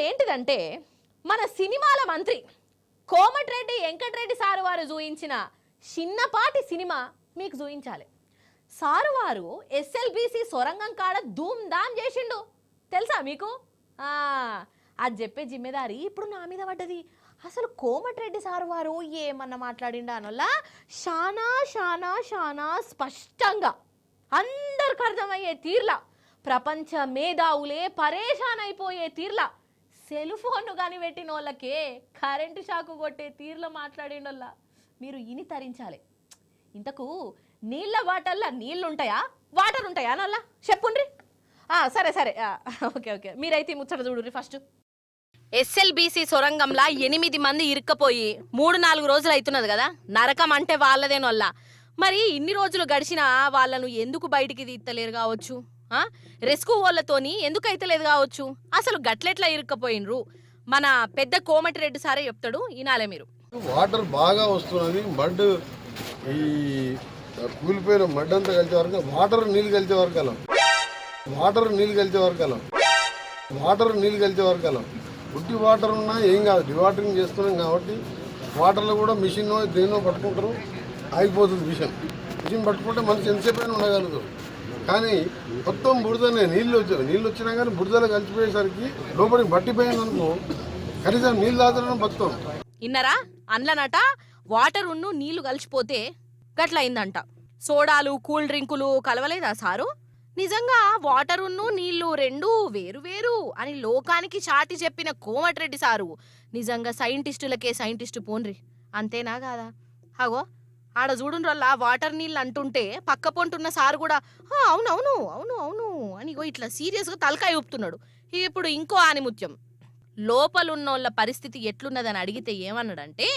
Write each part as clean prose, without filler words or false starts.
ఏంటిదంటే మన సినిమాల మంత్రి కోమటిరెడ్డి వెంకటరెడ్డి సారు వారు చూయించిన చిన్నపాటి సినిమా మీకు చూయించాలి. సారు వారు ఎస్ఎల్బిసి సొరంగం కాడ ధూమ్ ధామ్ చేసిండు తెలుసా మీకు? అది చెప్పే జిమ్మేదారి ఇప్పుడు నా మీద పడ్డది. అసలు కోమటిరెడ్డి సారు వారు ఏమన్నా మాట్లాడిండా అనొల్లా షానా షానా షానా స్పష్టంగా అందరికి అర్థమయ్యే తీర్లా, ప్రపంచ మేధావులే పరేషాన్ అయిపోయే తీర్లా, సెల్ ఫోన్ కానీ పెట్టిన వాళ్ళకే కరెంటు షాకు కొట్టే తీర్లో మాట్లాడిండల్లా మీరు ఇని తరించాలి. ఇంతకు నీళ్ళ బాటల్లో నీళ్ళు ఉంటాయా వాటర్ ఉంటాయా అనల్లా చెప్పుండ్రి. సరే సరే ఓకే ఓకే మీరైతే ముచ్చట చూడుర్రి. ఫస్ట్ ఎస్ఎల్బిసి సొరంగంలా 8 మంది ఇరుక్కపోయి 3-4 రోజులు అవుతున్నది కదా. నరకం అంటే వాళ్ళదేనొల్లా. మరి ఇన్ని రోజులు గడిచినా వాళ్ళను ఎందుకు బయటికి తీస్తలేరు కావచ్చు, రెస్క్యూ వాళ్ళతోని ఎందుకు అయితలేదు కావచ్చు. అసలు గట్లెట్లా ఇరుక్కపోయినరు మన పెద్ద కోమటిరెడ్డి సారే చెప్తాడు, ఈనాలే మీరు. వాటర్ బాగా వస్తున్నది. మడ్ ఈ కూలిపోయిన మడ్ అంతా కలిసే వరకు వాటర్ నీళ్ళు కలిసే వరకు అలా ఉట్టి వాటర్ ఉన్నా ఏం కాదు, డివాటరింగ్ చేస్తున్నాం కాబట్టి వాటర్లో కూడా మిషన్ దేన్నో పట్టుకుంటారు, ఆగిపోతుంది. మిషన్ పట్టుకుంటే మనిషి ఎంతసేపు అయినా ఉండగలుగుతారు. కానీ మొత్తం బురదనే నీళ్ళు వచ్చినా కానీ బురదలో కలిసిపోయేసరికి లోపలికి పట్టిపోయిందనుకో కనీసం నీళ్ళు తాగడం బతుతాం. ఇన్నరా అండ్లనట వాటర్ ఉన్ను నీళ్లు కలిసిపోతే గట్ల అయిందంట. సోడాలు కూల్ డ్రింకులు కలవలేదా సారు? నిజంగా వాటర్ ఉన్ను నీళ్లు రెండూ వేరు వేరు అని లోకానికి చాటి చెప్పిన కోమటిరెడ్డి సారు నిజంగా సైంటిస్టులకే సైంటిస్టు పోన్రి. అంతేనా కాదా? అగో ఆడ చూడుండ్రల్లా వాటర్ నీళ్ళు అంటుంటే పక్క పొంటున్న సారు కూడా అవునవును అవును అవును అని ఇట్లా సీరియస్గా తలకాయ ఊపుతున్నాడు. ఇప్పుడు ఇంకో ఆనిముత్యం, లోపలున్నోళ్ళ పరిస్థితి ఎట్లున్నదని అడిగితే ఏమన్నాడంటే,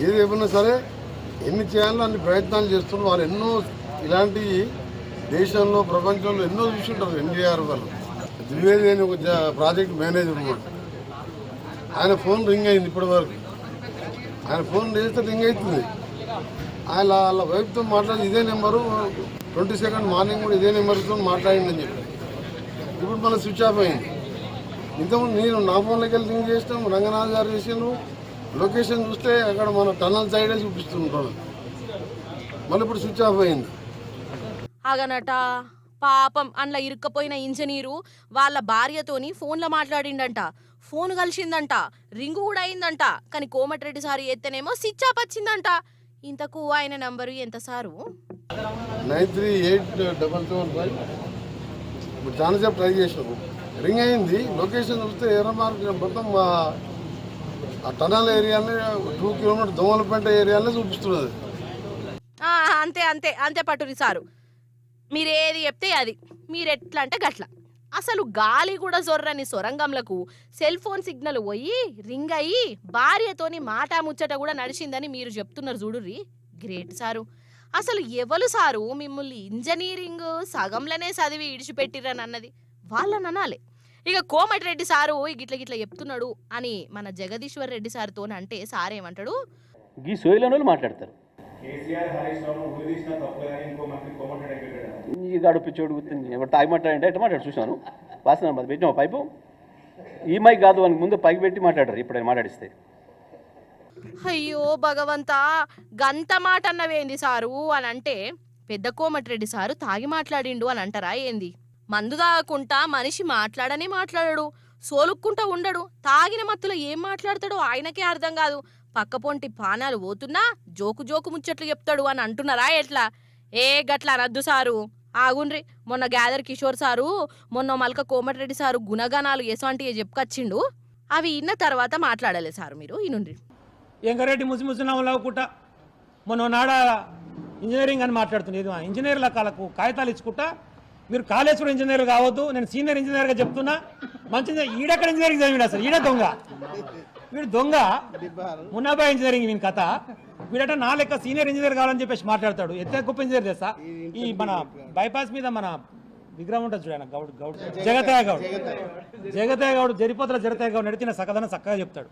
ఏదేమన్నా సరే ఎన్ని చేయాలో అన్ని ప్రయత్నాలు చేస్తున్నారు. వారు ఎన్నో ఇలాంటి దేశంలో ప్రపంచంలో ఎన్నో చూసుంటారు. ఎన్టీఆర్ వాళ్ళు ద్వివేది అని ఒక ప్రాజెక్ట్ మేనేజర్ ఉన్నాడు. ఆయన ఫోన్ రింగ్ అయింది ఇప్పటి వరకు. ఆయన ఫోన్ చేస్తే రింగ్ అవుతుంది. ఆయన వాళ్ళ వైఫ్తో మాట్లాడి ఇదే నెంబరు 22 మార్నింగ్ కూడా ఇదే నెంబర్తో మాట్లాడిందని చెప్పి ఇప్పుడు మళ్ళీ స్విచ్ ఆఫ్ అయింది. ఇంతకుముందు నేను నా ఫోన్లోకి వెళ్ళి లింక్ చేసినాం, రంగనాథ్ గారు చేసాను. లొకేషన్ చూస్తే అక్కడ మన టన్నల్ సైడే చూపిస్తుంటాను. మళ్ళీ ఇప్పుడు స్విచ్ ఆఫ్ అయింది. అగనట పాపం అందులో ఇరుక్కపోయిన ఇంజనీరు వాళ్ళ భార్యతోని ఫోన్లో మాట్లాడిండంట. ఫోన్ కలిసిందంట, రింగు కూడా అయిందంట. కానీ కోమటిరెడ్డి సారు ఎత్తనేమో స్విచ్ ఆఫ్ వచ్చిందంట. ఇంతకు ఆయన నంబరు ఎంత సారు? 938775. ఇప్పుడు చాలాసేపు ట్రై చేసినాము, రింగ్ అయింది. లొకేషన్ చూస్తే ఎర్ర మార్కెట్ మొత్తం ఆ టనల్ ఏరియానే 2 కిలోమీటర్ దోమలపేట ఏరియానే చూపిస్తున్నది. అంతే అంతే అంతే పట్టురి సారు, మీరేది చెప్తే అది, మీరెట్లా అంటే గట్ల. అసలు గాలి కూడా జొర్రని సొరంగంలకు సెల్ ఫోన్ సిగ్నల్ పోయి రింగ్ అయ్యి భార్యతోని మాట ముచ్చట కూడా నడిచిందని మీరు చెప్తున్నారు చూడుర్రి. Great sir. అసలు ఎవరు సారు మిమ్మల్ని ఇంజనీరింగ్ సగంలోనే చదివి ఇడిచిపెట్టిరని అన్నది వాళ్ళని అనాలి. ఇక కోమటిరెడ్డి సారు గిట్ల చెప్తున్నాడు అని మన జగదీశ్వర్ రెడ్డి సార్తో అంటే సారేమంటాడు, ఈ సోయిలను మాట్లాడతారు. ఈ గాడు పిచ్చోడు గుర్తుంది ఎవరు తాగి మాట్లాడంటే ఎట్లా మాట్లాడు చూసాను. వాసన పెట్టినా పైపు ఈ మైక్ కాదు అని ముందు పైకి పెట్టి మాట్లాడారు. ఇప్పుడు మాట్లాడిస్తే అయ్యో భగవంతా గంత మాట అన్నవేంది సారు అని అంటే పెద్ద కోమటిరెడ్డి సారు తాగి మాట్లాడిండు అని అంటారా ఏంది? మందు తాగకుండా మనిషి మాట్లాడనే మాట్లాడాడు, సోలుక్కుంటా ఉండడు. తాగిన మత్తులో ఏం మాట్లాడతాడో ఆయనకే అర్థం కాదు. పక్కపొంటి పానాలు పోతున్నా జోకు జోకు ముచ్చట్లు చెప్తాడు అని అంటున్నారా ఎట్లా? గట్లా అనద్దు సారు, ఆగుండ్రి. మొన్న గ్యాదర్ కిషోర్ సారు మొన్న మల్క కోమటిరెడ్డి సారు గుణగణాలు ఎసంటివి చెప్పుకొచ్చిండు. అవి ఇన్న తర్వాత మాట్లాడలే సారు మీరు ఇనుండ్రి. ఎంగారెడ్డి ముసిముసినవ్వుకుంటా మొన్న నాడ ఇంజనీరింగ్ అని మాట్లాడుతుంది. ఇంజనీర్ల కాలకు కాగితాలు ఇచ్చుకుంటా మీరు కాళేశ్వరం ఇంజనీర్ కావద్దు, నేను సీనియర్ ఇంజనీర్గా చెప్తున్నా. మంచి ఈడెక్కడ ఇంజనీరింగ్ చదివిడు అసలు, ఈడ దొంగ. వీడు దొంగ మున్నాబాయ్ ఇంజనీరింగ్ వీని కథ. వీడట నా లెక్క సీనియర్ ఇంజనీర్ కావాలని చెప్పేసి మాట్లాడతాడు. ఎంత గొప్ప ఇంజనీర్ చేస్తా. ఈ మన బైపాస్ మీద మన విగ్రహం ఉంటుంది చూడ గౌడ్ జగతయ్య గౌడ్ జరిపోతుల జగతయ్య గౌడ్ నడిచిన సకదన చక్కగా చెప్తాడు.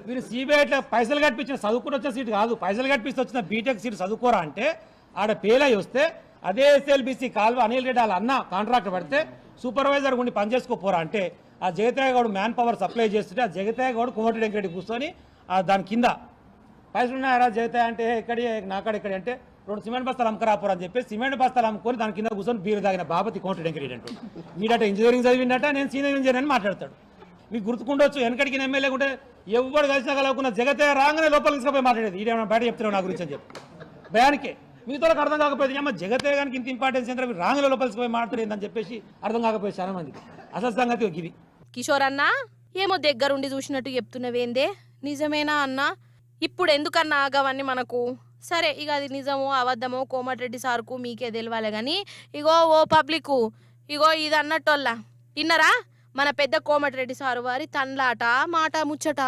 వీరు సిబిఐ ఇట్లా పైసలు కట్టించిన చదువుకుని వచ్చిన సీటు కాదు, పైసలు కట్టిస్తే వచ్చిన బీటెక్ సీటు చదువుకోరా అంటే ఆడ ఫెయిల్ అయ్యి వస్తే అదే ఎస్ఎల్బిసి కాల్వ అనిల్ రెడ్డి వాళ్ళ అన్న కాంట్రాక్ట్ పడితే సూపర్వైజర్ ఉండి పనిచేసుకోపోరా అంటే ఆ జగతాయ గౌడ్ మ్యాన్ పవర్ సప్లై చేస్తుంటే ఆ జగతాయ గౌడ్ కోమటిరెడ్డి వెంకరెడ్డి కూర్చొని దాని కింద పైసలు ఉన్నాయా జగతాయ అంటే ఎక్కడి నాకాడ ఎక్కడి అంటే 2 సిమెంట్ బస్తాలు అమ్మకరాపోరు అని చెప్పి సిమెంట్ బస్తాలు అమ్ముకొని దాని కింద కూర్చొని బీరు తాగిన బాబతి కోమటిరెడ్డి వెంకరెడ్డి అంటూ వీడట ఇంజనీరింగ్ చదివిందట నేను సీనియర్ ఇంజనీర్ అని మాట్లాడతాడు. మీకు గుర్తుకుండొచ్చు వెనకడికి ఎమ్మెల్యే ఉంటే ఎవరు కలిసినా కలవకున్న జగతే రాగానే లోపల తీసుకుపోయి మాట్లాడేది ఈడేమైనా బయట చెప్తున్నావు నా గురించి అని చెప్పి భయానికే మిగతా అర్థం కాకపోయింది అమ్మ జగతే కానీ ఇంత ఇంపార్టెన్స్ ఏంటంటే మీరు రాగానే లోపల తీసుకుపోయి మాట్లాడేది చెప్పేసి అర్థం కాకపోయింది చాలా మందికి. అసలు సంగతి ఇది. కిషోర్ అన్నా ఏమో దగ్గరుండి చూసినట్టు చెప్తున్నవేందే, నిజమేనా అన్నా? ఇప్పుడు ఎందుకన్నా ఆగవన్నీ మనకు? సరే ఇక అది నిజమో అబద్ధమో కోమటిరెడ్డి సార్కు మీకే తెలియాలి కానీ ఇగో ఓ పబ్లిక్ ఇగో ఇది అన్నట్టోళ్ళ విన్నరా మన పెద్ద కోమటిరెడ్డి సారు వారి తన్లాట మాట ముచ్చట.